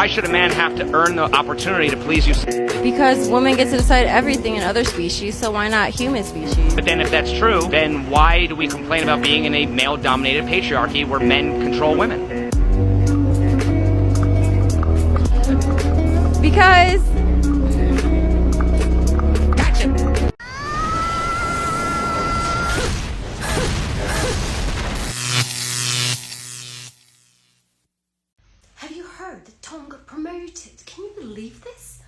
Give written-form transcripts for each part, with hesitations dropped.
Why should a man have to earn the opportunity to please you? Because women get to decide everything in other species, so why not human species? But then if that's true, then why do we complain about being in a male-dominated patriarchy where men control women? Because... Gotcha! Have you heard that Tom got promoted? Can you believe this?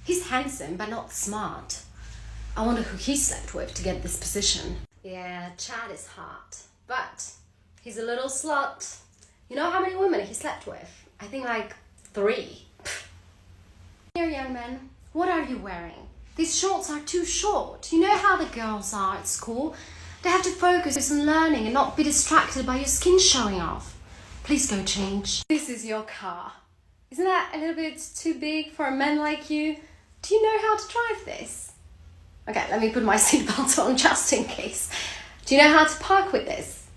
He's handsome but not smart. I wonder who he slept with to get this position. Yeah, Chad is hot, but he's a little slut. You know how many women he slept with? I think like 3. Here, young man, what are you wearing? These shorts are too short. You know how the girls are at school? They have to focus on learning and not be distracted by your skin showing off. Please go change. This is your car. Isn't that a little bit too big for a man like you? Do you know how to drive this? Okay, let me put my seatbelt on just in case. Do you know how to park with this?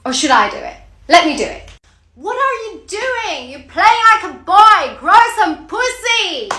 Or should I do it? Let me do it. What are you doing? You're playing like a boy. Grow some pussy.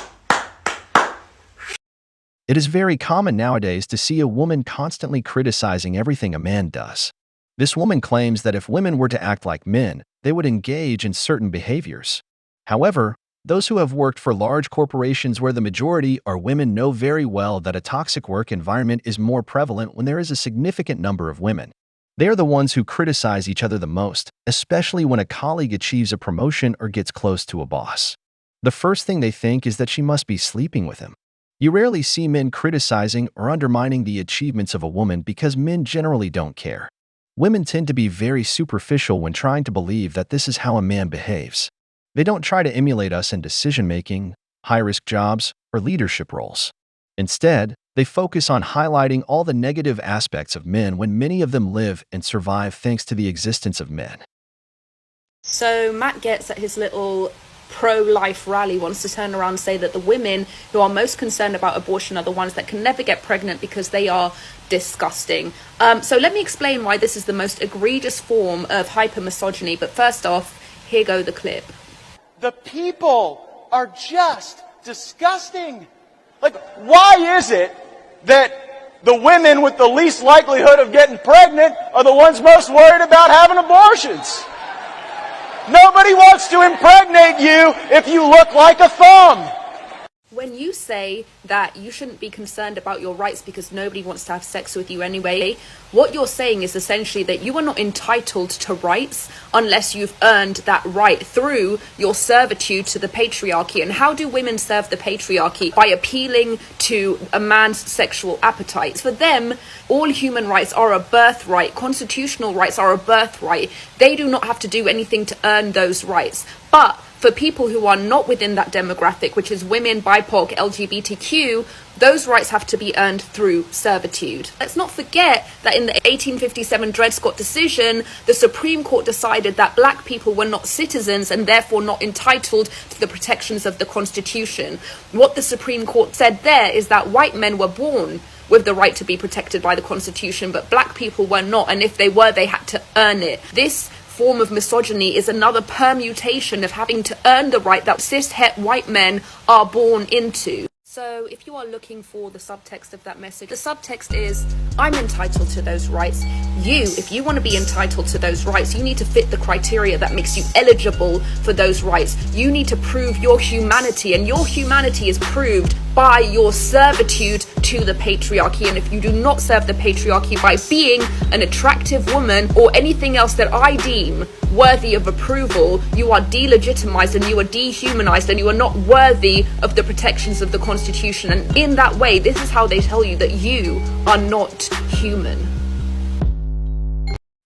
It is very common nowadays to see a woman constantly criticizing everything a man does. This woman claims that if women were to act like men, they would engage in certain behaviors. However, those who have worked for large corporations where the majority are women know very well that a toxic work environment is more prevalent when there is a significant number of women. They are the ones who criticize each other the most, especially when a colleague achieves a promotion or gets close to a boss. The first thing they think is that she must be sleeping with him. You rarely see men criticizing or undermining the achievements of a woman because men generally don't care. Women tend to be very superficial when trying to believe that this is how a man behaves. They don't try to emulate us in decision-making, high-risk jobs, or leadership roles. Instead, they focus on highlighting all the negative aspects of men when many of them live and survive thanks to the existence of men. So Matt Getz at his little pro-life rally wants to turn around and say that the women who are most concerned about abortion are the ones that can never get pregnant because they are disgusting. So let me explain why this is the most egregious form of hyper-misogyny. But first off, here go the clip. The people are just disgusting. Like, why is it that the women with the least likelihood of getting pregnant are the ones most worried about having abortions? Nobody wants to impregnate you if you look like a thumb. When you say that you shouldn't be concerned about your rights because nobody wants to have sex with you anyway, what you're saying is essentially that you are not entitled to rights unless you've earned that right through your servitude to the patriarchy. And how do women serve the patriarchy? By appealing to a man's sexual appetites. For them, all human rights are a birthright. Constitutional rights are a birthright. They do not have to do anything to earn those rights. But for people who are not within that demographic, which is women, BIPOC, LGBTQ, those rights have to be earned through servitude. Let's not forget that in the 1857 Dred Scott decision, the Supreme Court decided that black people were not citizens and therefore not entitled to the protections of the Constitution. What the Supreme Court said there is that white men were born with the right to be protected by the Constitution, but black people were not, and if they were, they had to earn it. This form of misogyny is another permutation of having to earn the right that cis-het white men are born into. So if you are looking for the subtext of that message, the subtext is, I'm entitled to those rights. You, if you want to be entitled to those rights, you need to fit the criteria that makes you eligible for those rights. You need to prove your humanity, and your humanity is proved by your servitude to the patriarchy. And if you do not serve the patriarchy by being an attractive woman or anything else that I deem worthy of approval, you are delegitimized and you are dehumanized and you are not worthy of the protections of the Constitution. And in that way, this is how they tell you that you are not human.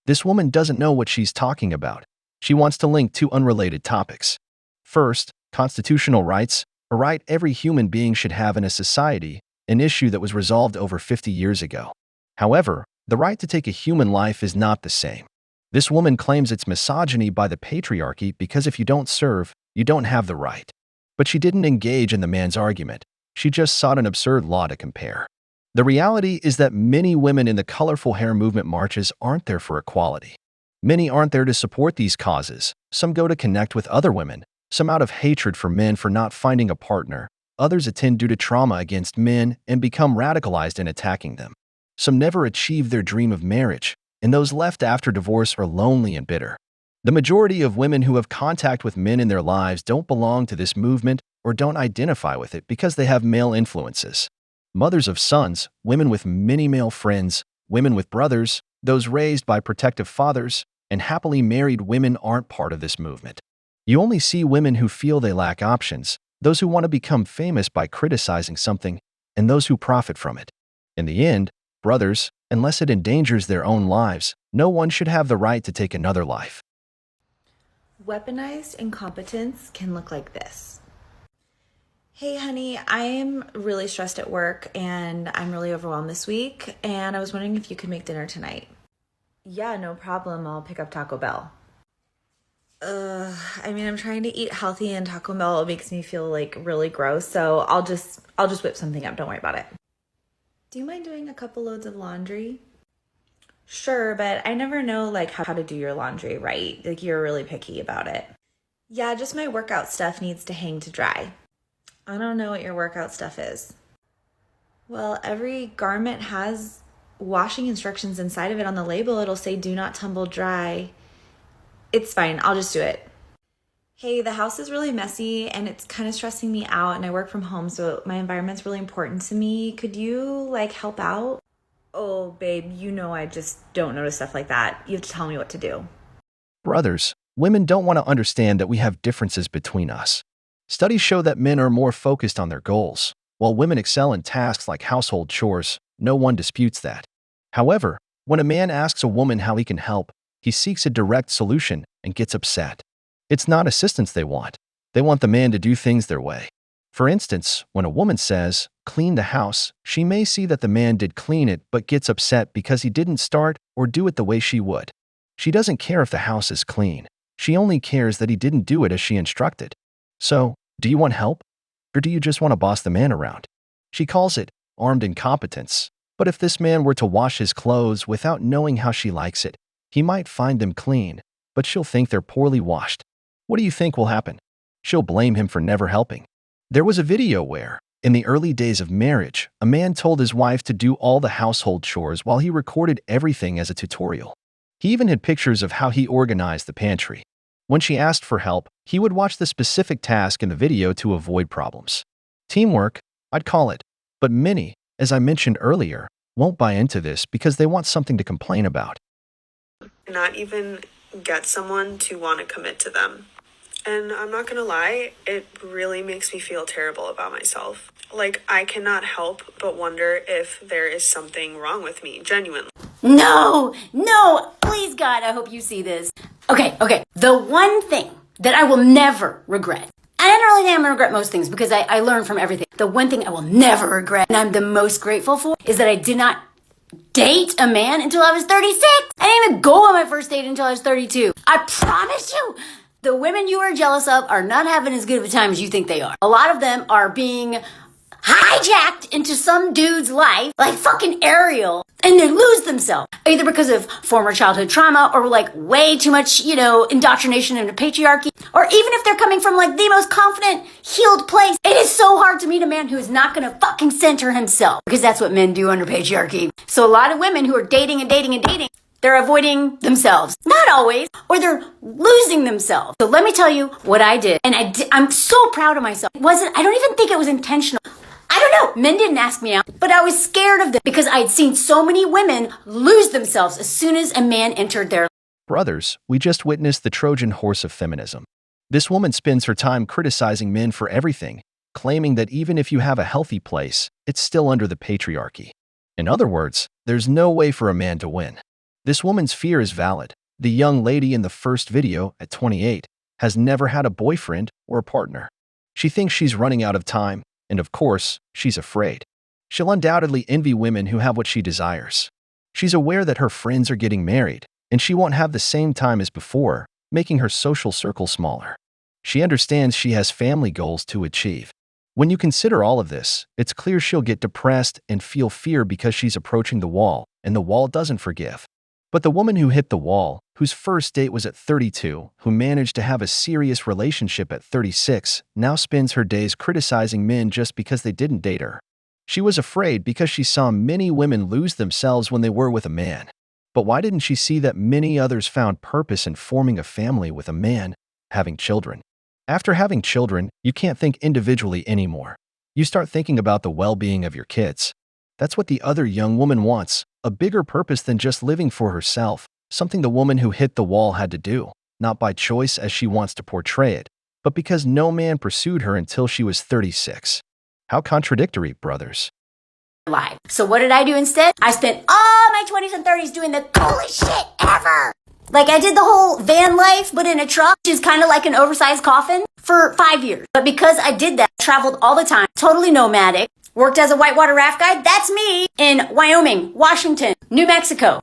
This woman doesn't know what she's talking about. She wants to link two unrelated topics. First, constitutional rights, a right every human being should have in a society, an issue that was resolved over 50 years ago. However, the right to take a human life is not the same. This woman claims it's misogyny by the patriarchy because if you don't serve, you don't have the right. But she didn't engage in the man's argument. She just sought an absurd law to compare. The reality is that many women in the colorful hair movement marches aren't there for equality. Many aren't there to support these causes. Some go to connect with other women. Some out of hatred for men for not finding a partner, others attend due to trauma against men and become radicalized in attacking them. Some never achieve their dream of marriage, and those left after divorce are lonely and bitter. The majority of women who have contact with men in their lives don't belong to this movement or don't identify with it because they have male influences. Mothers of sons, women with many male friends, women with brothers, those raised by protective fathers, and happily married women aren't part of this movement. You only see women who feel they lack options, those who want to become famous by criticizing something, and those who profit from it. In the end, brothers, unless it endangers their own lives, no one should have the right to take another life. Weaponized incompetence can look like this. Hey honey, I am really stressed at work and I'm really overwhelmed this week, and I was wondering if you could make dinner tonight. Yeah, no problem. I'll pick up Taco Bell. I'm trying to eat healthy, and Taco Bell makes me feel like really gross, so I'll just whip something up. Don't worry about it. Do you mind doing a couple loads of laundry? Sure, but I never know how to do your laundry right. You're really picky about it. Yeah, just my workout stuff needs to hang to dry. I don't know what your workout stuff is. Well, every garment has washing instructions inside of it. On the label, it'll say do not tumble dry. It's fine, I'll just do it. Hey, the house is really messy and it's kind of stressing me out, and I work from home, so my environment's really important to me. Could you help out? Oh, babe, I just don't notice stuff like that. You have to tell me what to do. Brothers, women don't want to understand that we have differences between us. Studies show that men are more focused on their goals, while women excel in tasks like household chores. No one disputes that. However, when a man asks a woman how he can help, he seeks a direct solution and gets upset. It's not assistance they want. They want the man to do things their way. For instance, when a woman says, clean the house, she may see that the man did clean it but gets upset because he didn't start or do it the way she would. She doesn't care if the house is clean. She only cares that he didn't do it as she instructed. So, do you want help? Or do you just want to boss the man around? She calls it armed incompetence. But if this man were to wash his clothes without knowing how she likes it, he might find them clean, but she'll think they're poorly washed. What do you think will happen? She'll blame him for never helping. There was a video where, in the early days of marriage, a man told his wife to do all the household chores while he recorded everything as a tutorial. He even had pictures of how he organized the pantry. When she asked for help, he would watch the specific task in the video to avoid problems. Teamwork, I'd call it. But many, as I mentioned earlier, won't buy into this because they want something to complain about. Not even get someone to want to commit to them. And I'm not gonna lie, it really makes me feel terrible about myself. I cannot help but wonder if there is something wrong with me, genuinely. No, please God, I hope you see this. Okay. The one thing that I will never regret, I don't really think I'm gonna regret most things because I learn from everything. The one thing I will never regret, and I'm the most grateful for, is that I did not date a man until I was 36. I didn't even go on my first date until I was 32. I promise you, the women you are jealous of are not having as good of a time as you think they are. A lot of them are being hijacked into some dude's life, like fucking Ariel, and they lose themselves. Either because of former childhood trauma or way too much, indoctrination into patriarchy, or even if they're coming from the most confident, healed place. It is so hard to meet a man who is not gonna fucking center himself, because that's what men do under patriarchy. So a lot of women who are dating, they're avoiding themselves. Not always, or they're losing themselves. So let me tell you what I did, and I'm so proud of myself. I don't even think it was intentional. I don't know. Men didn't ask me out, but I was scared of them because I'd seen so many women lose themselves as soon as a man entered their life. Brothers, we just witnessed the Trojan horse of feminism. This woman spends her time criticizing men for everything, claiming that even if you have a healthy place, it's still under the patriarchy. In other words, there's no way for a man to win. This woman's fear is valid. The young lady in the first video, at 28, has never had a boyfriend or a partner. She thinks she's running out of time, and of course, she's afraid. She'll undoubtedly envy women who have what she desires. She's aware that her friends are getting married, and she won't have the same time as before, making her social circle smaller. She understands she has family goals to achieve. When you consider all of this, it's clear she'll get depressed and feel fear because she's approaching the wall, and the wall doesn't forgive. But the woman who hit the wall whose first date was at 32, who managed to have a serious relationship at 36, now spends her days criticizing men just because they didn't date her. She was afraid because she saw many women lose themselves when they were with a man. But why didn't she see that many others found purpose in forming a family with a man, having children? After having children, you can't think individually anymore. You start thinking about the well-being of your kids. That's what the other young woman wants, a bigger purpose than just living for herself, something the woman who hit the wall had to do, not by choice as she wants to portray it, but because no man pursued her until she was 36. How contradictory, brothers. Life. So what did I do instead? I spent all my 20s and 30s doing the coolest shit ever. Like I did the whole van life, but in a truck, which is kind of like an oversized coffin, for 5 years. But because I did that, traveled all the time, totally nomadic, worked as a whitewater raft guide, that's me, in Wyoming, Washington, New Mexico,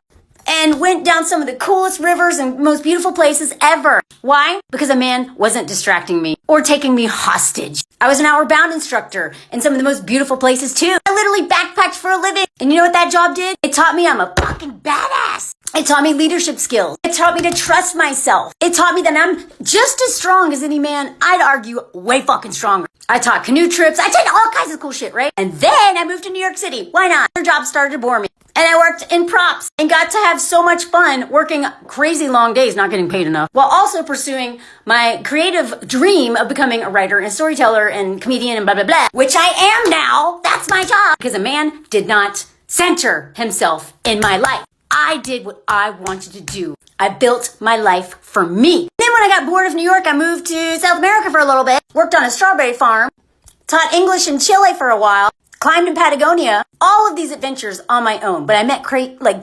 and went down some of the coolest rivers and most beautiful places ever. Why? Because a man wasn't distracting me or taking me hostage. I was an outward bound instructor in some of the most beautiful places too. I literally backpacked for a living. And you know what that job did? It taught me I'm a fucking badass. It taught me leadership skills. It taught me to trust myself. It taught me that I'm just as strong as any man. I'd argue way fucking stronger. I taught canoe trips. I did all kinds of cool shit, right? And then I moved to New York City. Why not? Her job started to bore me. And I worked in props and got to have so much fun working crazy long days, not getting paid enough, while also pursuing my creative dream of becoming a writer and a storyteller and comedian and blah, blah, blah, which I am now. That's my job. Because a man did not center himself in my life. I did what I wanted to do. I built my life for me. Then when I got bored of New York, I moved to South America for a little bit, worked on a strawberry farm, taught English in Chile for a while, climbed in Patagonia, all of these adventures on my own, but I met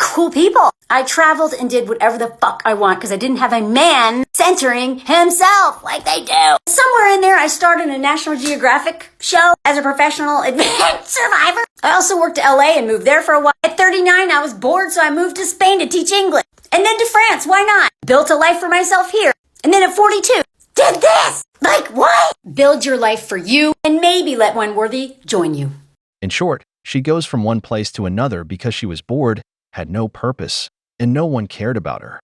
cool people. I traveled and did whatever the fuck I want because I didn't have a man centering himself like they do. Somewhere in there, I started a National Geographic show as a professional adventure survivor. I also worked to LA and moved there for a while. At 39, I was bored, so I moved to Spain to teach English. And then to France, why not? Built a life for myself here. And then at 42, did this! Like what? Build your life for you and maybe let one worthy join you. In short, she goes from one place to another because she was bored, had no purpose, and no one cared about her.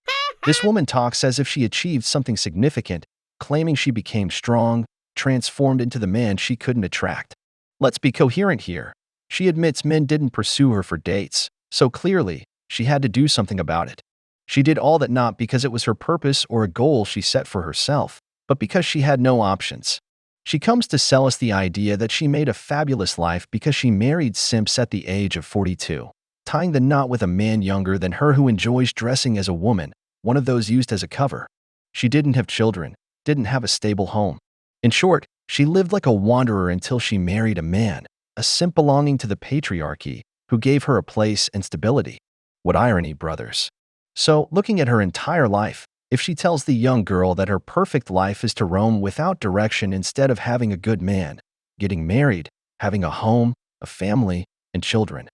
This woman talks as if she achieved something significant, claiming she became strong, transformed into the man she couldn't attract. Let's be coherent here. She admits men didn't pursue her for dates, so clearly, she had to do something about it. She did all that not because it was her purpose or a goal she set for herself, but because she had no options. She comes to sell us the idea that she made a fabulous life because she married simps at the age of 42, tying the knot with a man younger than her who enjoys dressing as a woman, one of those used as a cover. She didn't have children, didn't have a stable home. In short, she lived like a wanderer until she married a man, a simp belonging to the patriarchy, who gave her a place and stability. What irony, brothers. So, looking at her entire life, if she tells the young girl that her perfect life is to roam without direction instead of having a good man, getting married, having a home, a family, and children,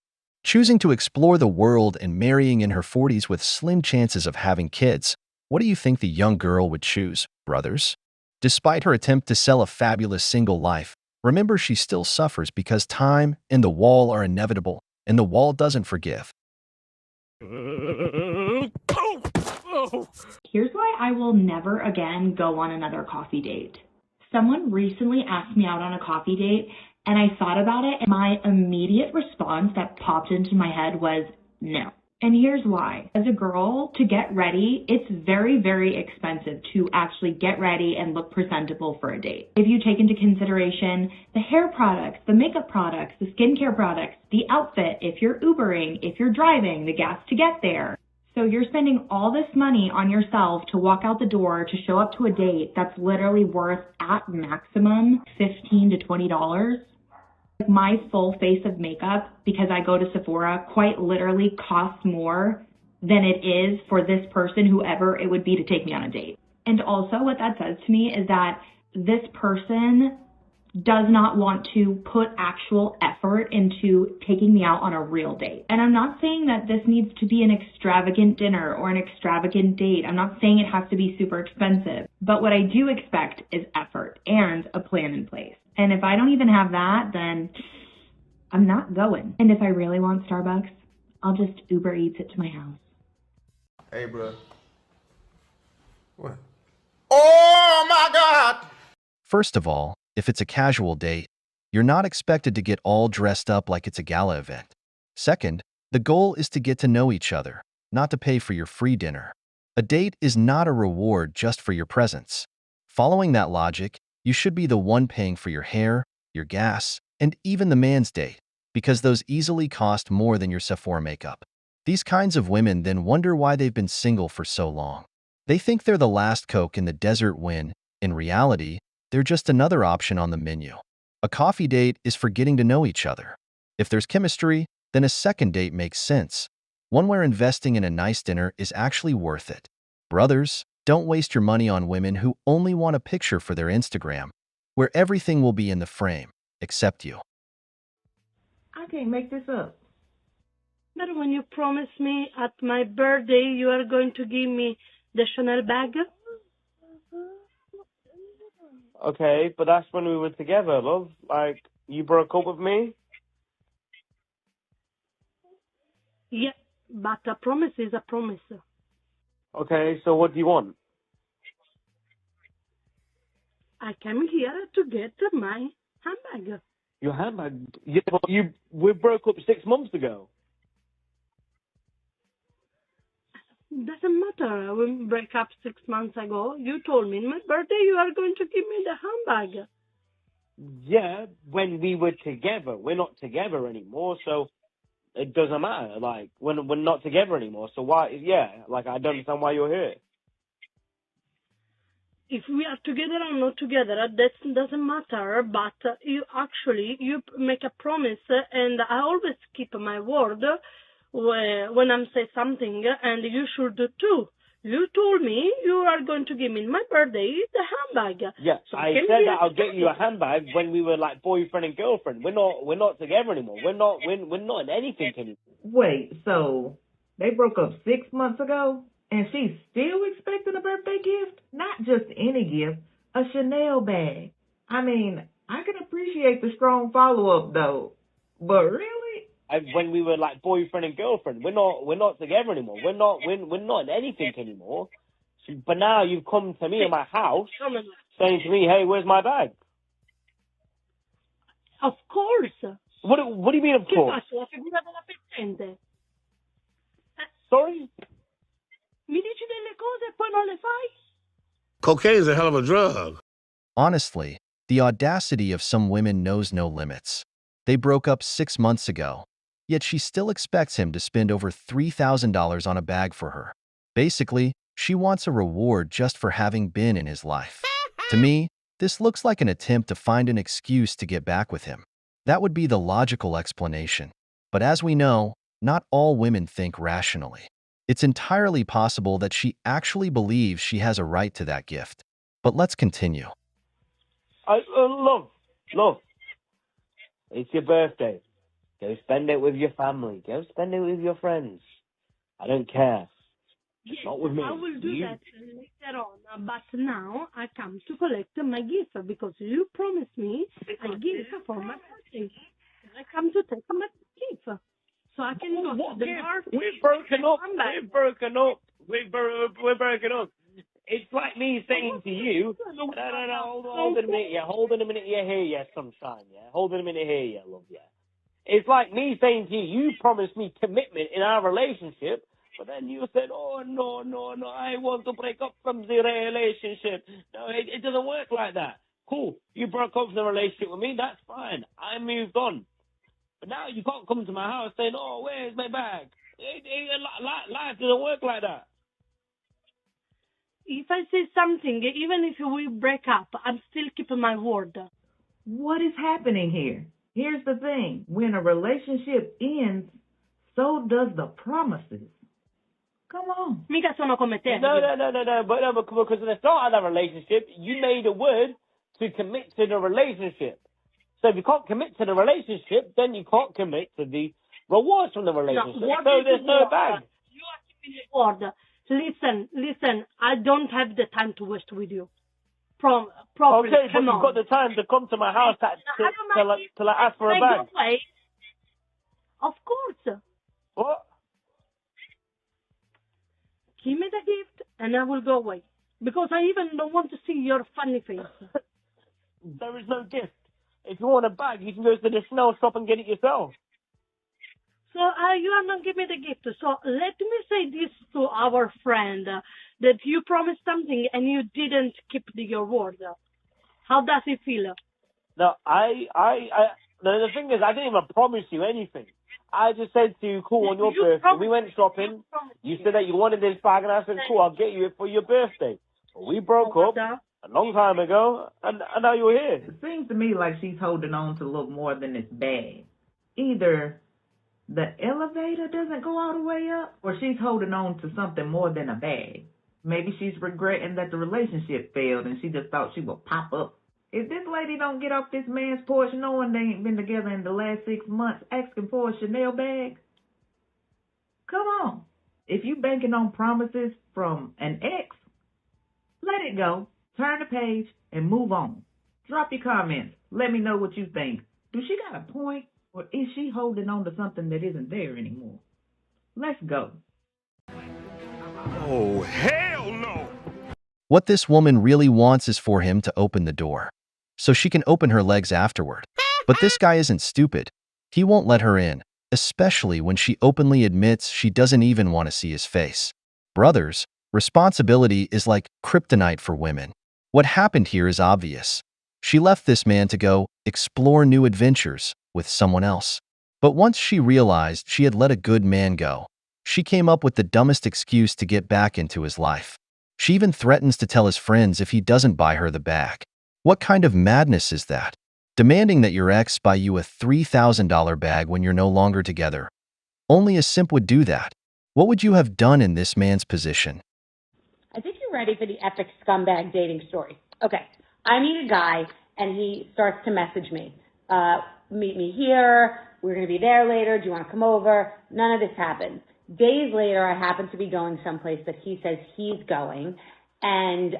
choosing to explore the world and marrying in her 40s with slim chances of having kids, what do you think the young girl would choose, brothers? Despite her attempt to sell a fabulous single life, remember she still suffers because time and the wall are inevitable, and the wall doesn't forgive. Here's why I will never again go on another coffee date. Someone recently asked me out on a coffee date, and I thought about it, and my immediate response that popped into my head was no. And here's why. As a girl, to get ready, it's very, very expensive to actually get ready and look presentable for a date. If you take into consideration the hair products, the makeup products, the skincare products, the outfit, if you're Ubering, if you're driving, the gas to get there. So you're spending all this money on yourself to walk out the door to show up to a date that's literally worth at maximum $15 to $20. My full face of makeup, because I go to Sephora, quite literally costs more than it is for this person, whoever it would be, to take me on a date. And also what that says to me is that this person does not want to put actual effort into taking me out on a real date. And I'm not saying that this needs to be an extravagant dinner or an extravagant date. I'm not saying it has to be super expensive. But what I do expect is effort and a plan in place. And if I don't even have that, then I'm not going. And if I really want Starbucks, I'll just Uber Eats it to my house. Hey, bro. Oh my God! First of all, if it's a casual date, you're not expected to get all dressed up like it's a gala event. Second, the goal is to get to know each other, not to pay for your free dinner. A date is not a reward just for your presence. Following that logic, you should be the one paying for your hair, your gas, and even the man's date, because those easily cost more than your Sephora makeup. These kinds of women then wonder why they've been single for so long. They think they're the last Coke in the desert when, in reality, they're just another option on the menu. A coffee date is for getting to know each other. If there's chemistry, then a second date makes sense. One where investing in a nice dinner is actually worth it. Brothers, don't waste your money on women who only want a picture for their Instagram, where everything will be in the frame, except you. I can't make this up. But when you promised me at my birthday you are going to give me the Chanel bag. Okay, but that's when we were together, love. Like, you broke up with me? Yeah, but a promise is a promise. Okay, so what do you want? I came here to get my handbag. Your handbag? Yeah, but we broke up 6 months ago. Doesn't matter. We break up 6 months ago. You told me in my birthday you are going to give me the handbag. Yeah, when we were together. We're not together anymore, so it doesn't matter. Like, we're not together anymore, so why? Yeah, like, I don't understand why you're here. If we are together or not together, that doesn't matter. But you make a promise, and I always keep my word when I'm say something, and you should do too. You told me you are going to give me in my birthday the handbag. Yeah, so I said that I'll get you a handbag when we were like boyfriend and girlfriend. We're not together anymore. We're not in anything anymore. Wait, so they broke up 6 months ago, and she's still expecting a birthday gift? Not just any gift, a Chanel bag. I mean, I can appreciate the strong follow-up though, but really? When we were like boyfriend and girlfriend, we're not together anymore. We're not in anything anymore. So, but now you've come to me in my house saying to me, "Hey, where's my bag?" Of course. What do you mean, of course? Che faccio, la figura della pezzente? Sorry? Mi dici delle cose e poi non le fai? Cocaine's a hell of a drug. Honestly, the audacity of some women knows no limits. They broke up 6 months ago, yet she still expects him to spend over $3,000 on a bag for her. Basically, she wants a reward just for having been in his life. To me, this looks like an attempt to find an excuse to get back with him. That would be the logical explanation. But as we know, not all women think rationally. It's entirely possible that she actually believes she has a right to that gift. But let's continue. Love, it's your birthday. Go spend it with your family. Go spend it with your friends. I don't care. Just not with me. I will do that later on, but now I come to collect my gift because you promised me a gift for my birthday. I come to take my gift. So I can go to the bar. We've broken up. We're broken up. It's like me saying to you, no, hold on a minute, yeah, hold on a minute, yeah, here, yeah, sunshine, yeah, hold on a minute, here, yeah, love, yeah. It's like me saying to you, you promised me commitment in our relationship, but then you said, oh, no, I want to break up from the relationship. No, it doesn't work like that. Cool, you broke up from the relationship with me, that's fine, I moved on. But now you can't come to my house saying, oh, where's my bag? Life doesn't work like that. If I say something, even if we break up, I'm still keeping my word. What is happening here? Here's the thing. When a relationship ends, so does the promises. Come on. Mica sono come te. No, but because at the start of that relationship, you made a word to commit to the relationship. So if you can't commit to the relationship, then you can't commit to the rewards from the relationship. No, so there's no bag. You are keeping the word. Listen, I don't have the time to waste with you. Properly, okay, come but on. you've got the time to come to my house till I ask for a bag. Of course. What? Give me the gift and I will go away. because I even don't want to see your funny face. There is no gift. If you want a bag, you can go to the Chanel shop and get it yourself. So you are not giving me the gift. So let me say this to our friend, that you promised something and you didn't keep your word. How does it feel? No, no, the thing is, I didn't even promise you anything. I just said to you, cool, on your birthday. We went shopping. You said that you wanted this bag, and I said, cool, I'll get you it for your birthday. But we broke up a long time ago, and now you're here. It seems to me like she's holding on to a little more than this bag. Either the elevator doesn't go all the way up, or she's holding on to something more than a bag. Maybe she's regretting that the relationship failed and she just thought she would pop up. If this lady don't get off this man's porch knowing they ain't been together in the last 6 months asking for a Chanel bag, come on. If you banking on promises from an ex, let it go. Turn the page and move on. Drop your comments. Let me know what you think. Do she got a point, or is she holding on to something that isn't there anymore? Let's go. Oh, hell no! What this woman really wants is for him to open the door, so she can open her legs afterward. But this guy isn't stupid. He won't let her in, especially when she openly admits she doesn't even want to see his face. Brothers, responsibility is like kryptonite for women. What happened here is obvious. She left this man to go explore new adventures with someone else. But once she realized she had let a good man go, she came up with the dumbest excuse to get back into his life. She even threatens to tell his friends if he doesn't buy her the bag. What kind of madness is that? Demanding that your ex buy you a $3,000 bag when you're no longer together. Only a simp would do that. What would you have done in this man's position? I think you're ready for the epic scumbag dating story. Okay, I meet a guy, and he starts to message me. Meet me here. We're going to be there later. Do you want to come over? None of this happens. Days later, I happen to be going someplace that he says he's going, and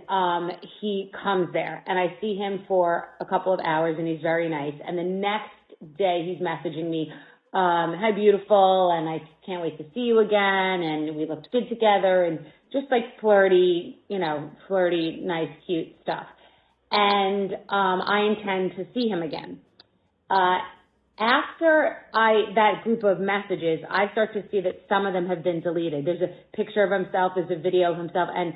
he comes there. And I see him for a couple of hours, and he's very nice. And the next day, he's messaging me, hi, beautiful, and I can't wait to see you again, and we looked good together, and just like flirty, nice, cute stuff. And I intend to see him again. After that group of messages, I start to see that some of them have been deleted. There's a picture of himself, there's a video of himself, and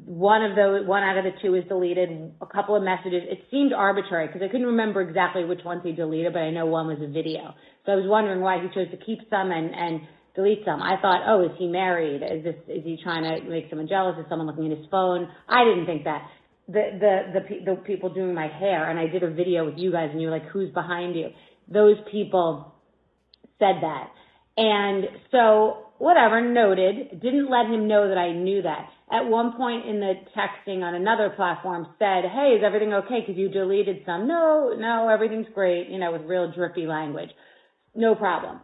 one out of the two is deleted. A couple of messages, it seemed arbitrary because I couldn't remember exactly which ones he deleted, but I know one was a video. So I was wondering why he chose to keep some and delete some. I thought, oh, is he married? Is he trying to make someone jealous? Is someone looking at his phone? I didn't think that. The people doing my hair, and I did a video with you guys, and you were like, who's behind you? Those people said that. And so, whatever, noted. Didn't let him know that I knew that. At one point in the texting on another platform said, hey, is everything okay? Because you deleted some. No, everything's great, with real drippy language. No problem.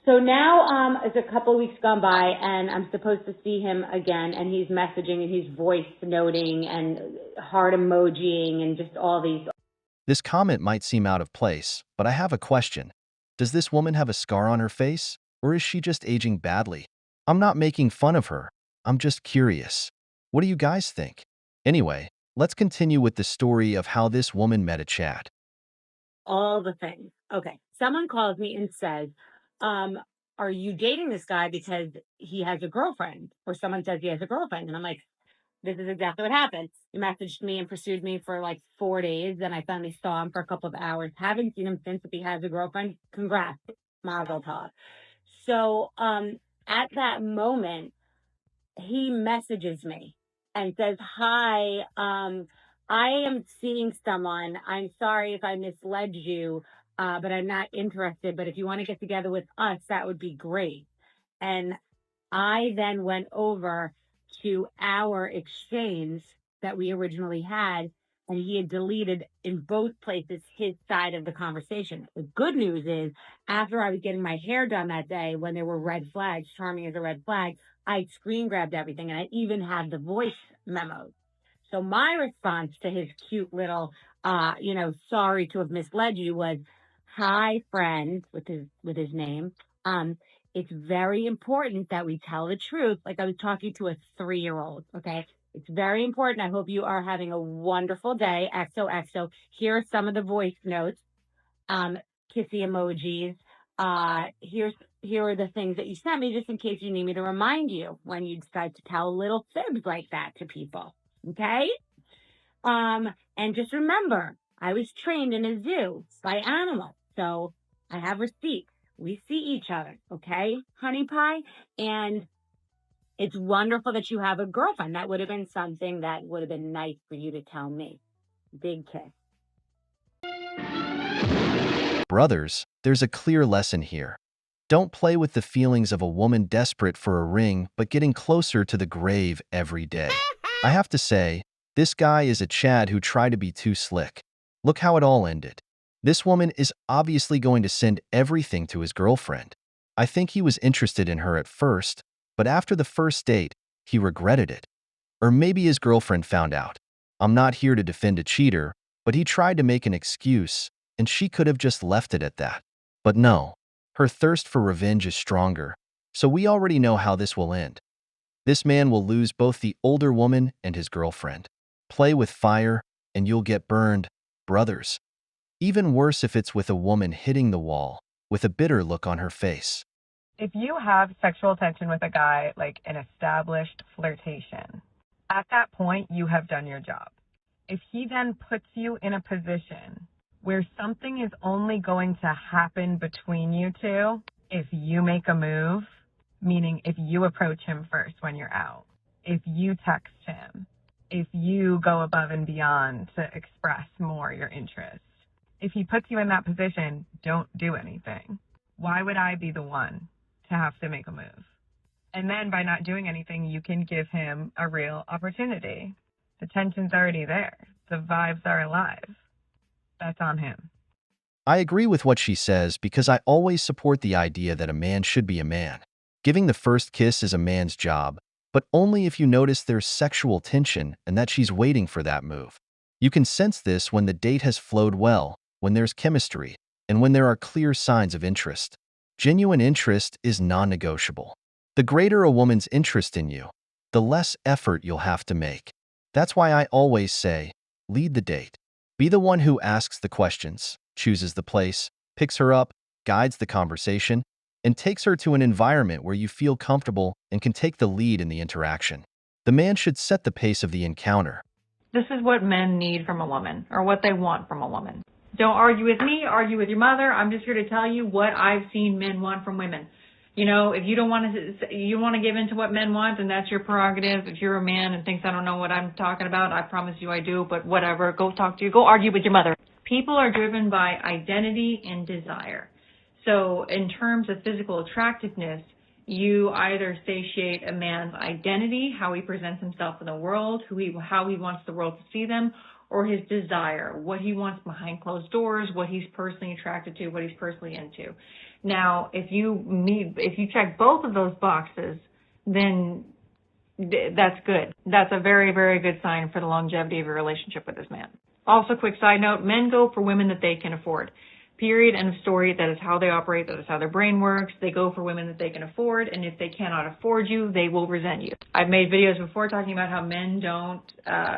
So now it's a couple of weeks gone by, and I'm supposed to see him again, and he's messaging, and he's voice noting, and heart emojiing, and just all these. This comment might seem out of place, but I have a question. Does this woman have a scar on her face, or is she just aging badly? I'm not making fun of her. I'm just curious. What do you guys think? Anyway, let's continue with the story of how this woman met a Chad. All the things. Okay. Someone calls me and says, are you dating this guy because he has a girlfriend? Or someone says he has a girlfriend. And I'm like, this is exactly what happened. He messaged me and pursued me for like 4 days. Then I finally saw him for a couple of hours. Haven't seen him since. If he has a girlfriend, congrats. Mazel tov. So at that moment, he messages me and says, hi, I am seeing someone. I'm sorry if I misled you, but I'm not interested. But if you want to get together with us, that would be great. And I then went over to our exchange that we originally had, and he had deleted in both places his side of the conversation. The good news is, after I was getting my hair done that day, when there were red flags, charming as a red flag, I screen grabbed everything, and I even had the voice memos. So my response to his cute little, sorry to have misled you was, hi, friend, with his name. It's very important that we tell the truth. Like I was talking to a 3-year-old, okay? It's very important. I hope you are having a wonderful day. XOXO. Here are some of the voice notes. Kissy emojis. Here are the things that you sent me just in case you need me to remind you when you decide to tell little fibs like that to people. Okay? And just remember, I was trained in a zoo by animals, so I have receipts. We see each other, okay, honey pie? And it's wonderful that you have a girlfriend. That would have been something that would have been nice for you to tell me. Big kiss. Brothers, there's a clear lesson here. Don't play with the feelings of a woman desperate for a ring but getting closer to the grave every day. I have to say, this guy is a Chad who tried to be too slick. Look how it all ended. This woman is obviously going to send everything to his girlfriend. I think he was interested in her at first, but after the first date, he regretted it. Or maybe his girlfriend found out. I'm not here to defend a cheater, but he tried to make an excuse, and she could have just left it at that. But no, her thirst for revenge is stronger, so we already know how this will end. This man will lose both the older woman and his girlfriend. Play with fire, and you'll get burned, brothers. Even worse if it's with a woman hitting the wall, with a bitter look on her face. If you have sexual tension with a guy, like an established flirtation, at that point, you have done your job. If he then puts you in a position where something is only going to happen between you two if you make a move, meaning if you approach him first when you're out, if you text him, if you go above and beyond to express more your interest. If he puts you in that position, don't do anything. Why would I be the one to have to make a move? And then by not doing anything, you can give him a real opportunity. The tension's already there. The vibes are alive. That's on him. I agree with what she says because I always support the idea that a man should be a man. Giving the first kiss is a man's job, but only if you notice there's sexual tension and that she's waiting for that move. You can sense this when the date has flowed well, when there's chemistry, and when there are clear signs of interest. Genuine interest is non-negotiable. The greater a woman's interest in you, the less effort you'll have to make. That's why I always say, lead the date. Be the one who asks the questions, chooses the place, picks her up, guides the conversation, and takes her to an environment where you feel comfortable and can take the lead in the interaction. The man should set the pace of the encounter. This is what men need from a woman, or what they want from a woman. Don't argue with me, argue with your mother. I'm just here to tell you what I've seen men want from women. You know, if you don't want to give in to what men want, then that's your prerogative. If you're a man and thinks I don't know what I'm talking about, I promise you I do, but whatever, go argue with your mother. People are driven by identity and desire. So in terms of physical attractiveness, you either satiate a man's identity, how he presents himself in the world, how he wants the world to see them, or his desire, what he wants behind closed doors, what he's personally attracted to, what he's personally into. Now, if you check both of those boxes, then that's good. That's a very, very good sign for the longevity of your relationship with this man. Also, quick side note, men go for women that they can afford. Period, end of story. That is how they operate. That is how their brain works. They go for women that they can afford, and if they cannot afford you, they will resent you. I've made videos before talking about how men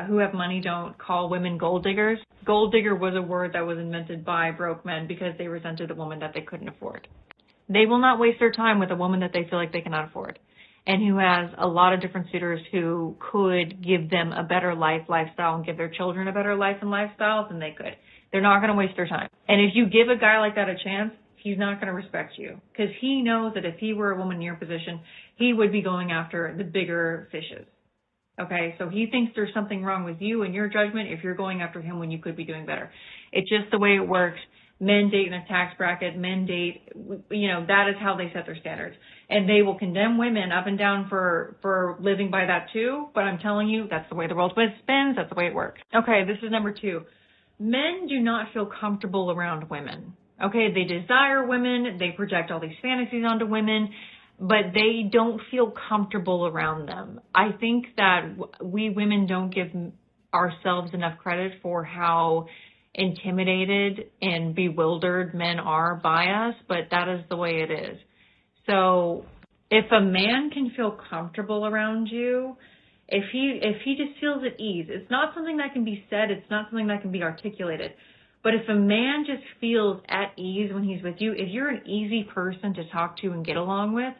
who have money don't call women gold diggers. Gold digger was a word that was invented by broke men because they resented the woman that they couldn't afford. They will not waste their time with a woman that they feel like they cannot afford, and who has a lot of different suitors who could give them a better lifestyle, and give their children a better life and lifestyle than they could. They're not going to waste their time. And if you give a guy like that a chance, he's not going to respect you, because he knows that if he were a woman in your position, he would be going after the bigger fishes. Okay, so he thinks there's something wrong with you and your judgment if you're going after him when you could be doing better. It's just the way it works. Men date in a tax bracket. Men date, that is how they set their standards. And they will condemn women up and down for living by that too. But I'm telling you, that's the way the world spins. That's the way it works. Okay, this is number 2. Men do not feel comfortable around women. Okay, they desire women. They project all these fantasies onto women, but they don't feel comfortable around them. I think that we women don't give ourselves enough credit for how intimidated and bewildered men are by us, but that is the way it is. So if a man can feel comfortable around you, If he just feels at ease, it's not something that can be said, it's not something that can be articulated. But if a man just feels at ease when he's with you, if you're an easy person to talk to and get along with,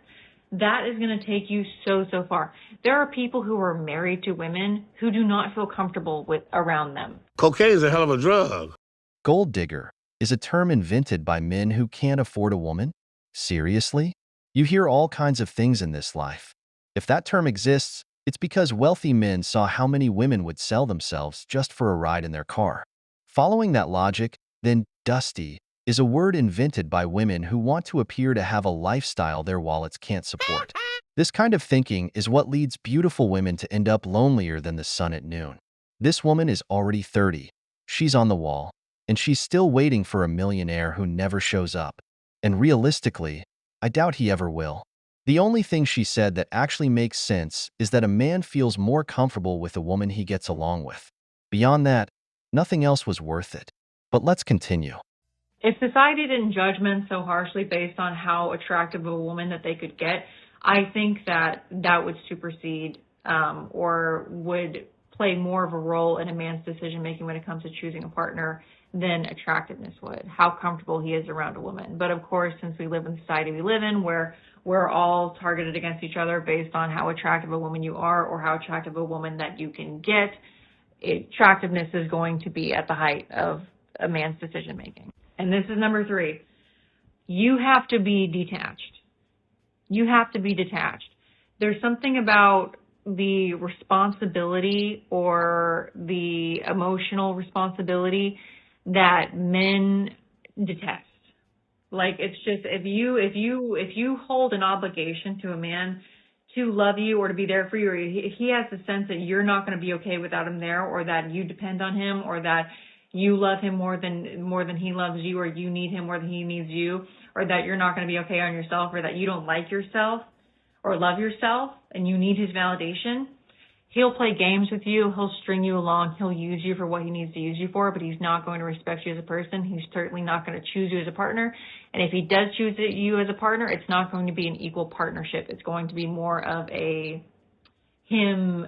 that is going to take you so far. There are people who are married to women who do not feel comfortable with around them. Cocaine's a hell of a drug. Gold digger is a term invented by men who can't afford a woman? Seriously? You hear all kinds of things in this life. If that term exists, it's because wealthy men saw how many women would sell themselves just for a ride in their car. Following that logic, then dusty is a word invented by women who want to appear to have a lifestyle their wallets can't support. This kind of thinking is what leads beautiful women to end up lonelier than the sun at noon. This woman is already 30. She's on the wall, and she's still waiting for a millionaire who never shows up. And realistically, I doubt he ever will. The only thing she said that actually makes sense is that a man feels more comfortable with a woman he gets along with. Beyond that, nothing else was worth it. But let's continue. If society didn't judge men so harshly based on how attractive of a woman that they could get, I think that would supersede or would play more of a role in a man's decision making when it comes to choosing a partner than attractiveness would, how comfortable he is around a woman. But of course, since we live in the society we live in where we're all targeted against each other based on how attractive a woman you are or how attractive a woman that you can get, attractiveness is going to be at the height of a man's decision making. And this is number 3. You have to be detached. You have to be detached. There's something about the responsibility or the emotional responsibility that men detest. Like, it's just, if you hold an obligation to a man to love you or to be there for you, or he has the sense that you're not going to be okay without him there, or that you depend on him, or that you love him more than he loves you, or you need him more than he needs you, or that you're not going to be okay on yourself, or that you don't like yourself or love yourself and you need his validation, he'll play games with you, he'll string you along, he'll use you for what he needs to use you for, but he's not going to respect you as a person. He's certainly not going to choose you as a partner. And if he does choose you as a partner, it's not going to be an equal partnership. It's going to be more of him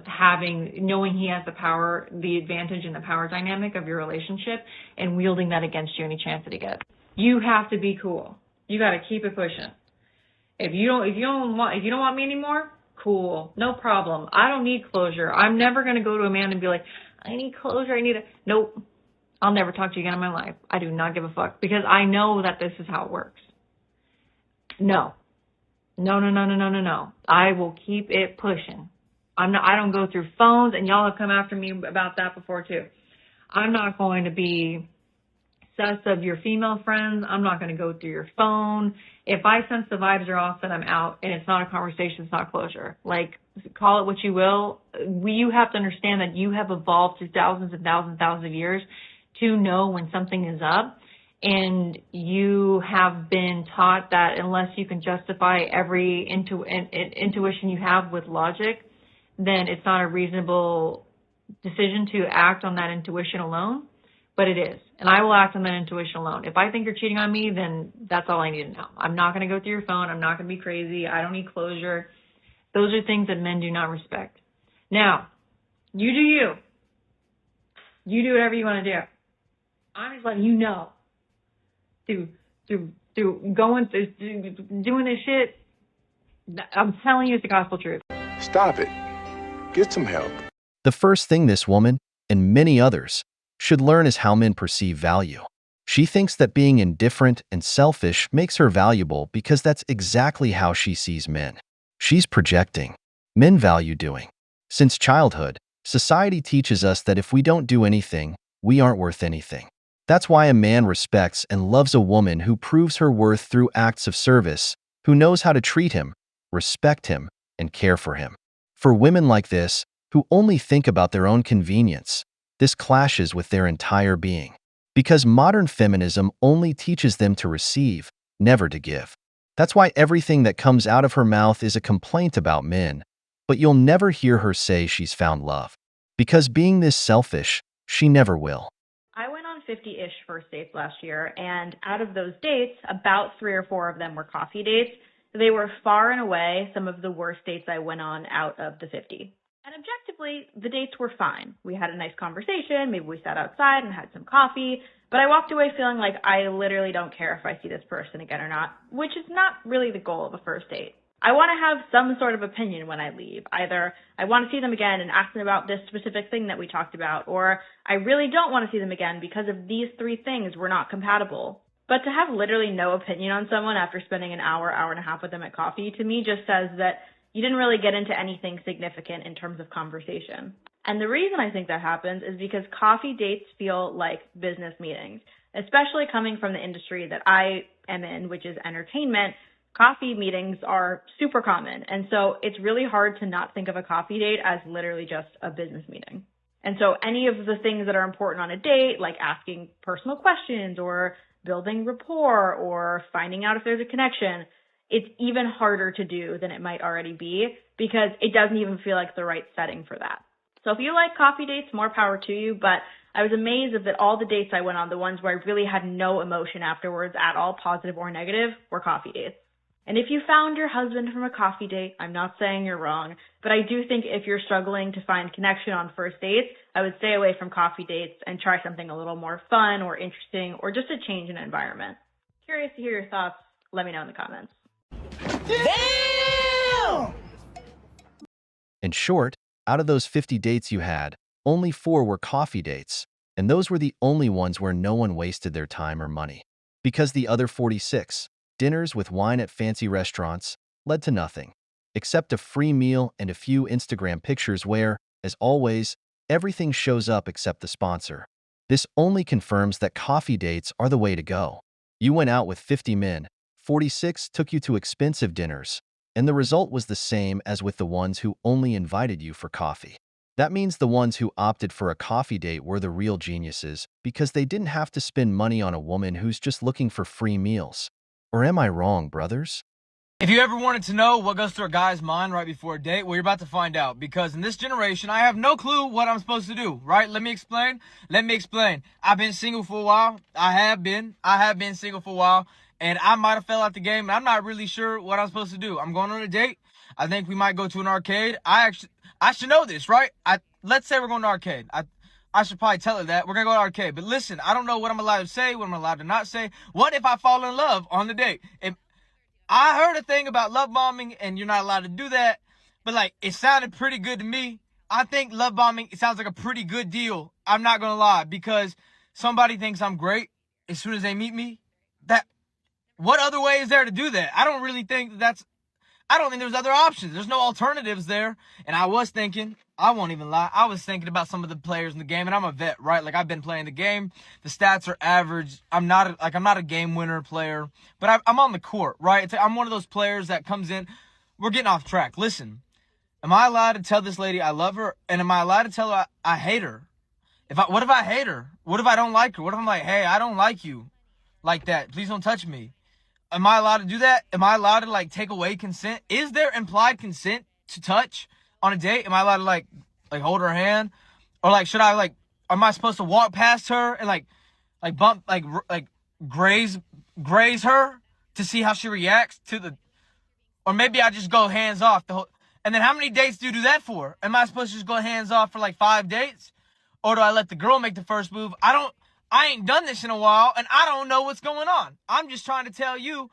knowing he has the power, the advantage and the power dynamic of your relationship and wielding that against you any chance that he gets. You have to be cool. You got to keep it pushing. If you don't want me anymore, cool, no problem. I don't need closure. I'm never going to go to a man and be like, I need closure. Nope. I'll never talk to you again in my life. I do not give a fuck because I know that this is how it works. No. I will keep it pushing. I don't go through phones, and y'all have come after me about that before too. I'm not going to be sus of your female friends. I'm not going to go through your phone. If I sense the vibes are off, then I'm out, and it's not a conversation, it's not closure. Like, call it what you will. You have to understand that you have evolved through thousands and thousands of years to know when something is up, and you have been taught that unless you can justify every intuition you have with logic, then it's not a reasonable decision to act on that intuition alone, but it is. And I will act on that intuition alone. If I think you're cheating on me, then that's all I need to know. I'm not going to go through your phone. I'm not going to be crazy. I don't need closure. Those are things that men do not respect. Now, you do you. You do whatever you want to do. I'm just letting you know through doing this shit, I'm telling you it's the gospel truth. Stop it. Get some help. The first thing this woman, and many others, should learn is how men perceive value. She thinks that being indifferent and selfish makes her valuable because that's exactly how she sees men. She's projecting. Men value doing. Since childhood, society teaches us that if we don't do anything, we aren't worth anything. That's why a man respects and loves a woman who proves her worth through acts of service, who knows how to treat him, respect him, and care for him. For women like this, who only think about their own convenience, this clashes with their entire being. Because modern feminism only teaches them to receive, never to give. That's why everything that comes out of her mouth is a complaint about men, but you'll never hear her say she's found love. Because being this selfish, she never will. I went on 50-ish first dates last year, and out of those dates, about 3 or 4 of them were coffee dates. They were far and away some of the worst dates I went on out of the 50. And honestly, the dates were fine. We had a nice conversation, maybe we sat outside and had some coffee, but I walked away feeling like I literally don't care if I see this person again or not, which is not really the goal of a first date. I want to have some sort of opinion when I leave. Either I want to see them again and ask them about this specific thing that we talked about, or I really don't want to see them again because of these 3 things were not compatible. But to have literally no opinion on someone after spending an hour, hour and a half with them at coffee, to me just says that you didn't really get into anything significant in terms of conversation. And the reason I think that happens is because coffee dates feel like business meetings, especially coming from the industry that I am in, which is entertainment. Coffee meetings are super common. And so it's really hard to not think of a coffee date as literally just a business meeting. And so any of the things that are important on a date, like asking personal questions or building rapport or finding out if there's a connection, it's even harder to do than it might already be because it doesn't even feel like the right setting for that. So if you like coffee dates, more power to you, but I was amazed that all the dates I went on, the ones where I really had no emotion afterwards at all, positive or negative, were coffee dates. And if you found your husband from a coffee date, I'm not saying you're wrong, but I do think if you're struggling to find connection on first dates, I would stay away from coffee dates and try something a little more fun or interesting or just a change in environment. Curious to hear your thoughts. Let me know in the comments. Damn! In short, out of those 50 dates you had, only 4 were coffee dates, and those were the only ones where no one wasted their time or money. Because the other 46, dinners with wine at fancy restaurants, led to nothing, except a free meal and a few Instagram pictures where, as always, everything shows up except the sponsor. This only confirms that coffee dates are the way to go. You went out with 50 men, 46 took you to expensive dinners, and the result was the same as with the ones who only invited you for coffee. That means the ones who opted for a coffee date were the real geniuses because they didn't have to spend money on a woman who's just looking for free meals. Or am I wrong, brothers? If you ever wanted to know what goes through a guy's mind right before a date, well, you're about to find out. Because in this generation, I have no clue what I'm supposed to do, right? Let me explain. I've been single for a while. I have been single for a while. And I might have fell out the game. And I'm not really sure what I'm supposed to do. I'm going on a date. I think we might go to an arcade. I should know this, right? Let's say we're going to an arcade. I should probably tell her that. We're going to go to an arcade. But listen, I don't know what I'm allowed to say, what I'm allowed to not say. What if I fall in love on the date? I heard a thing about love bombing, and you're not allowed to do that. But, like, it sounded pretty good to me. I think love bombing, it sounds like a pretty good deal. I'm not going to lie. Because somebody thinks I'm great as soon as they meet me. What other way is there to do that? I don't think there's other options. There's no alternatives there. And I was thinking, I won't even lie, I was thinking about some of the players in the game, and I'm a vet, right? Like, I've been playing the game. The stats are average. I'm not a game winner player, but I'm on the court, right? I'm one of those players that comes in. We're getting off track. Listen, am I allowed to tell this lady I love her? And am I allowed to tell her I hate her? What if I hate her? What if I don't like her? What if I'm like, hey, I don't like you like that. Please don't touch me. Am I allowed to do that? Am I allowed to, like, take away consent? Is there implied consent to touch on a date? Am I allowed to, like hold her hand? Or, like, should I, like, am I supposed to walk past her and, like bump, like graze her to see how she reacts to the, or maybe I just go hands off and then how many dates do you do that for? Am I supposed to just go hands off for, like, 5 dates? Or do I let the girl make the first move? I ain't done this in a while, and I don't know what's going on. I'm just trying to tell you,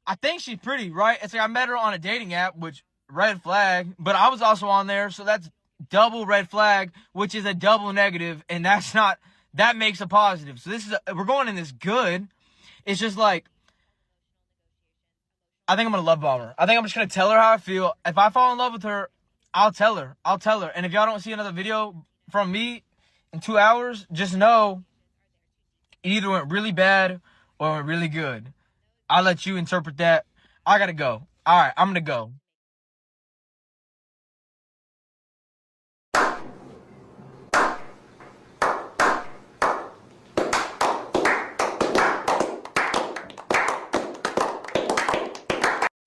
I think she's pretty, right? It's like I met her on a dating app, which, red flag, but I was also on there, so that's double red flag, which is a double negative, and that makes a positive. So we're going in this good. It's just like, I think I'm going to love bomb her. I think I'm just going to tell her how I feel. If I fall in love with her, I'll tell her. And if y'all don't see another video from me in 2 hours, just know it either went really bad or went really good. I'll let you interpret that. I gotta go. All right, I'm gonna go.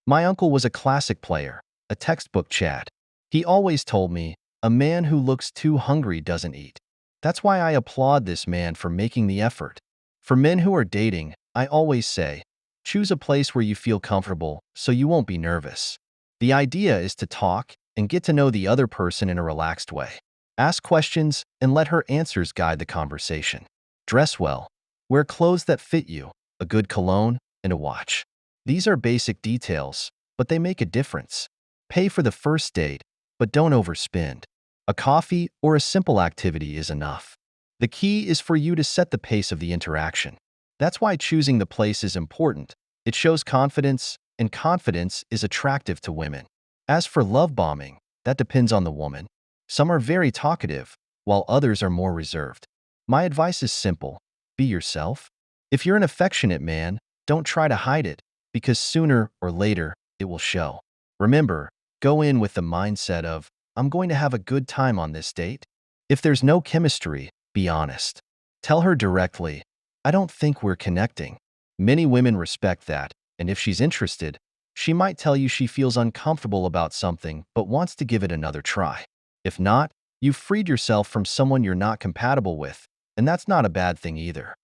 My uncle was a classic player, a textbook Chad. He always told me, a man who looks too hungry doesn't eat. That's why I applaud this man for making the effort. For men who are dating, I always say, choose a place where you feel comfortable so you won't be nervous. The idea is to talk, and get to know the other person in a relaxed way. Ask questions and let her answers guide the conversation. Dress well. Wear clothes that fit you, a good cologne, and a watch. These are basic details, but they make a difference. Pay for the first date, but don't overspend. A coffee or a simple activity is enough. The key is for you to set the pace of the interaction. That's why choosing the place is important. It shows confidence, and confidence is attractive to women. As for love bombing, that depends on the woman. Some are very talkative, while others are more reserved. My advice is simple. Be yourself. If you're an affectionate man, don't try to hide it, because sooner or later, it will show. Remember, go in with the mindset of, I'm going to have a good time on this date. If there's no chemistry, be honest. Tell her directly, I don't think we're connecting. Many women respect that, and if she's interested, she might tell you she feels uncomfortable about something but wants to give it another try. If not, you've freed yourself from someone you're not compatible with, and that's not a bad thing either.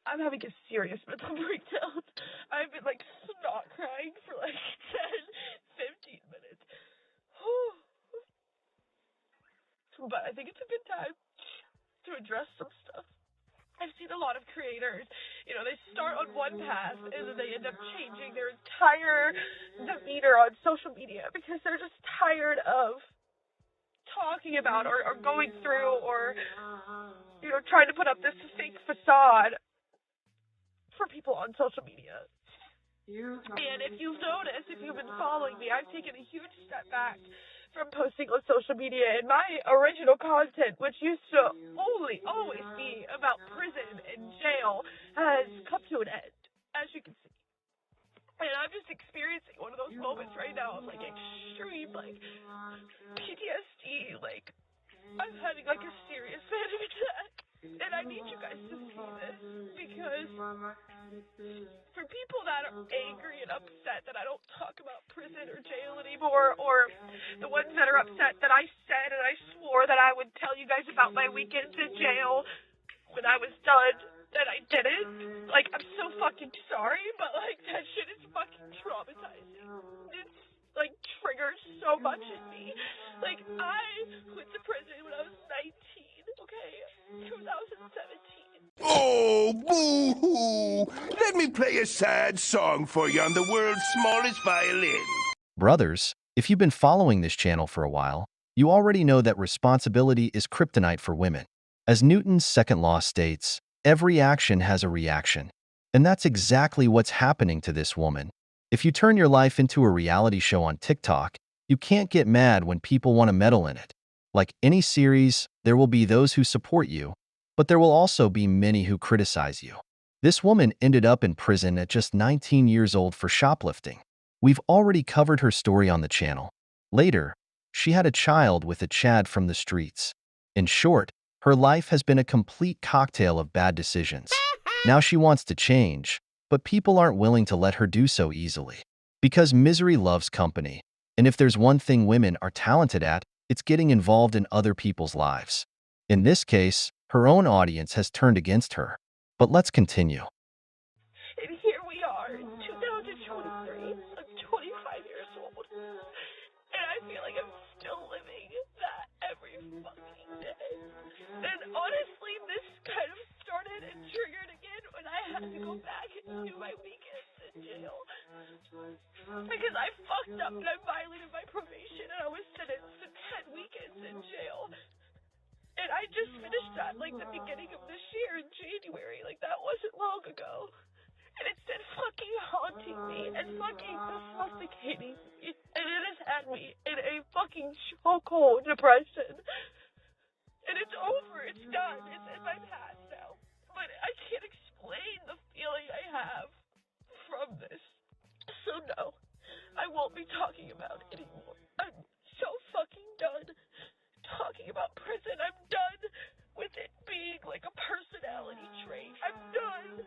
I'm having a serious mental breakdown. I've been snot crying for 10, 15 minutes. But I think it's a good time to address some stuff. I've seen a lot of creators, they start on one path and then they end up changing their entire demeanor on social media because they're just tired of talking about or going through or, trying to put up this fake facade for people on social media. And if you've noticed, if you've been following me, I've taken a huge step back from posting on social media, and my original content, which used to always be about prison and jail, has come to an end, as you can see. And I'm just experiencing one of those moments right now of extreme PTSD, I'm having a serious panic attack. And I need you guys to see this, because for people that are angry and upset that I don't talk about prison or jail anymore, or the ones that are upset that I said and I swore that I would tell you guys about my weekends in jail when I was done, that I didn't, I'm so fucking sorry, but that shit is fucking traumatizing. It's triggers so much in me. I went to prison when I was 19, okay? 2017. Oh, boo-hoo! Let me play a sad song for you on the world's smallest violin. Brothers, if you've been following this channel for a while, you already know that responsibility is kryptonite for women. As Newton's second law states, every action has a reaction. And that's exactly what's happening to this woman. If you turn your life into a reality show on TikTok, you can't get mad when people want to meddle in it. Like any series, there will be those who support you, but there will also be many who criticize you. This woman ended up in prison at just 19 years old for shoplifting. We've already covered her story on the channel. Later, she had a child with a Chad from the streets. In short, her life has been a complete cocktail of bad decisions. Now she wants to change, but people aren't willing to let her do so easily. Because misery loves company, and if there's one thing women are talented at, it's getting involved in other people's lives. In this case, her own audience has turned against her. But let's continue. And here we are in 2023. I'm 25 years old. And I feel like I'm still living that every fucking day. And honestly, this kind of started and triggered again when I had to go back and do my weekends in jail. Because I fucked up and I violated my probation and I was sentenced to 10 weekends in jail. And I just finished that the beginning of this year in January. That wasn't long ago. And it's been fucking haunting me and fucking suffocating me. And it has had me in a fucking chokehold depression. And it's over. It's done. It's in my past now. But I can't explain the feeling I have from this. So no, I won't be talking about it anymore. I'm so fucking done talking about prison. I'm done with it being a personality trait. I'm done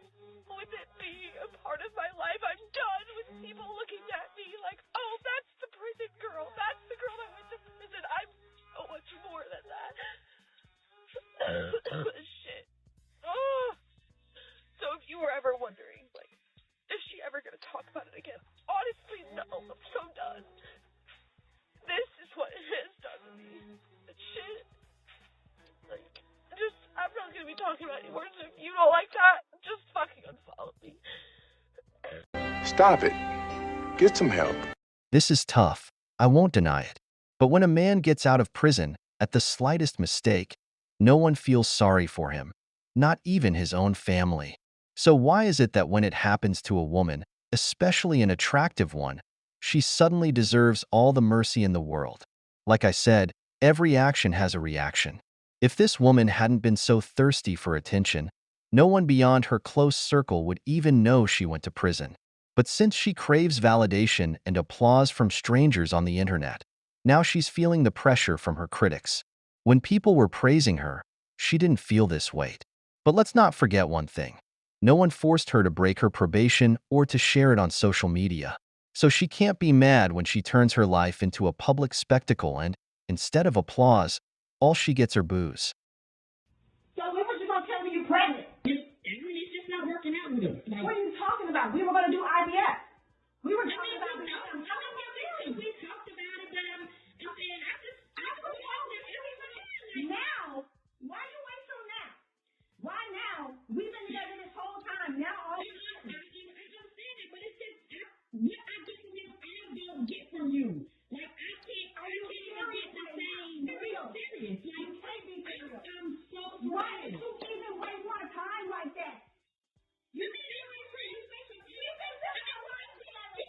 with it being a part of my life. I'm done with people looking at me oh, that's the prison girl. That's the girl that went to prison. I'm so much more than that. Shit. Oh. So if you were Stop it. Get some help. This is tough. I won't deny it. But when a man gets out of prison at the slightest mistake, no one feels sorry for him, not even his own family. So why is it that when it happens to a woman, especially an attractive one, she suddenly deserves all the mercy in the world? Like I said, every action has a reaction. If this woman hadn't been so thirsty for attention, no one beyond her close circle would even know she went to prison. But since she craves validation and applause from strangers on the internet, now she's feeling the pressure from her critics. When people were praising her, she didn't feel this weight. But let's not forget one thing. No one forced her to break her probation or to share it on social media. So she can't be mad when she turns her life into a public spectacle and, instead of applause, all she gets are boos. So when was you gonna tell me you're pregnant? It's just not working out with us. What are you talking about? We were gonna do IVF. We were talking about we talked about it, but I'm saying I told her everything. Now, why you wait till now? Why now? We've been together this whole time. Now all of a sudden. I understand it, but it's just what I get from you, I don't get from you. Like I can't get the same. Real serious. Like I'm so why did you even waste my time like that? You mean everything? You've been doing it right together.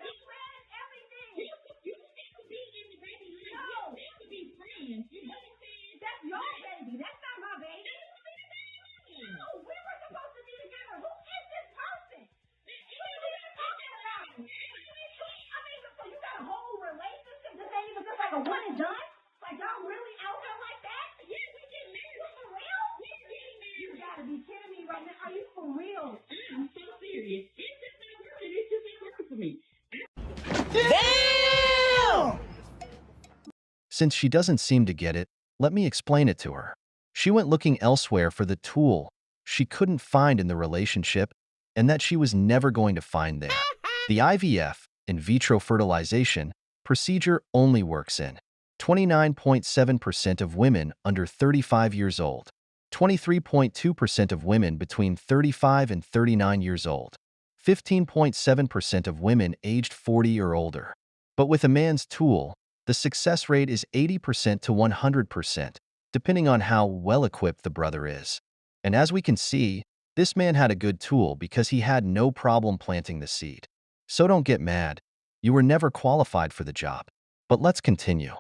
You planned everything. You need to be in the baby. No. You need to be friends. You know what I'm saying? That's your baby. That's not my baby. No, we were supposed to be together. Who is this person? What are you talking about? I mean, so you got a whole relationship that ain't even just like a one and done? Like y'all really out here like that? Yeah, we get married. For real? You gotta be kidding me right now. Are you for real? I'm so serious. It's just not working. It's just not working for me. Damn! Since she doesn't seem to get it, let me explain it to her. She went looking elsewhere for the tool she couldn't find in the relationship and that she was never going to find there. The IVF, in vitro fertilization, procedure only works in 29.7% of women under 35 years old, 23.2% of women between 35 and 39 years old, 15.7% of women aged 40 or older. But with a man's tool, the success rate is 80% to 100%, depending on how well-equipped the brother is. And as we can see, this man had a good tool because he had no problem planting the seed. So don't get mad. You were never qualified for the job. But let's continue.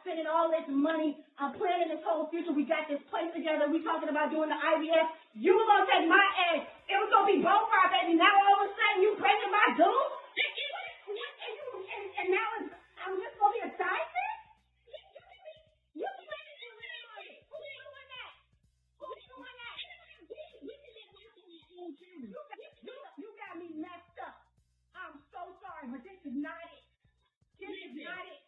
Spending all this money, I'm planning this whole future. We got this place together. We talking about doing the IVF. You were gonna take my egg. It was gonna be both our baby. Now all of a sudden you pregnant my dude? And now I'm just gonna be a side chick? You pregnant in real life. Who doing that? Who's doing that? You got me messed up. I'm so sorry, but this is not it. This is not it.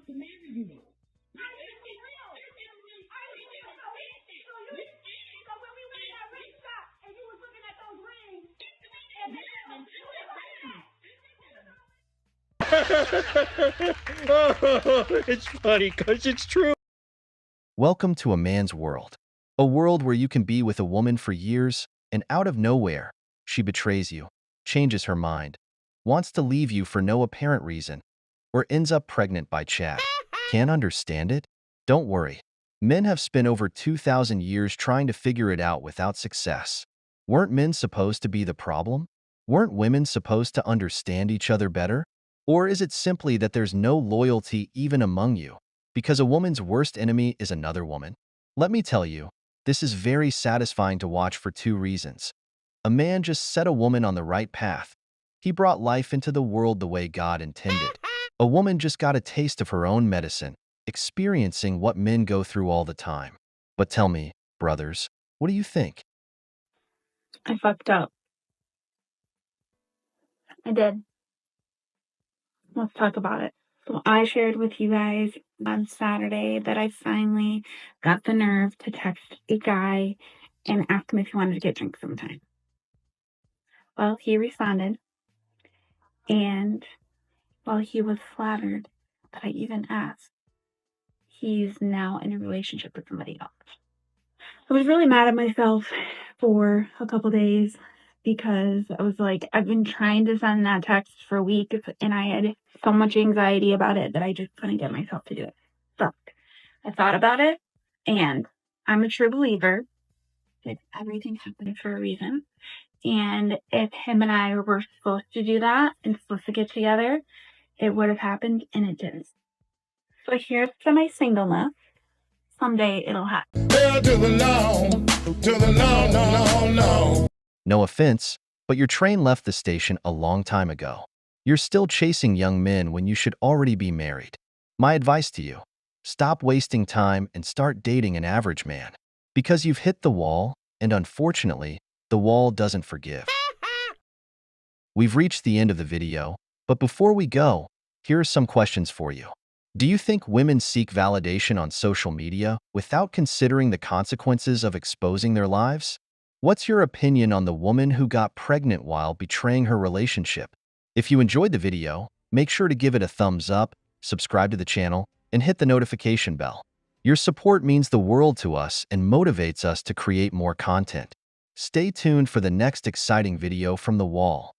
To marry you. So when we went to that ring shop and you was looking at those rings, Oh, it's funny because it's true. Welcome to a man's world. A world where you can be with a woman for years, and out of nowhere, she betrays you, changes her mind, wants to leave you for no apparent reason, or ends up pregnant by chat. Can't understand it? Don't worry. Men have spent over 2,000 years trying to figure it out without success. Weren't men supposed to be the problem? Weren't women supposed to understand each other better? Or is it simply that there's no loyalty even among you, because a woman's worst enemy is another woman? Let me tell you, this is very satisfying to watch for two reasons. A man just set a woman on the right path. He brought life into the world the way God intended. A woman just got a taste of her own medicine, experiencing what men go through all the time. But tell me, brothers, what do you think? I fucked up. I did. Let's talk about it. So I shared with you guys on Saturday that I finally got the nerve to text a guy and ask him if he wanted to get drinks sometime. Well, he responded, and while he was flattered that I even asked, he's now in a relationship with somebody else. I was really mad at myself for a couple days because I was like, I've been trying to send that text for weeks and I had so much anxiety about it that I just couldn't get myself to do it. So I thought about it, and I'm a true believer that everything happens for a reason. And if him and I were supposed to do that and supposed to get together, it would have happened, and it didn't. So here's to my singleness. Someday it'll happen. Hell to the no, no. No offense, but your train left the station a long time ago. You're still chasing young men when you should already be married. My advice to you: stop wasting time and start dating an average man. Because you've hit the wall, and unfortunately, the wall doesn't forgive. We've reached the end of the video, but before we go, here are some questions for you. Do you think women seek validation on social media without considering the consequences of exposing their lives? What's your opinion on the woman who got pregnant while betraying her relationship? If you enjoyed the video, make sure to give it a thumbs up, subscribe to the channel, and hit the notification bell. Your support means the world to us and motivates us to create more content. Stay tuned for the next exciting video from The Wall.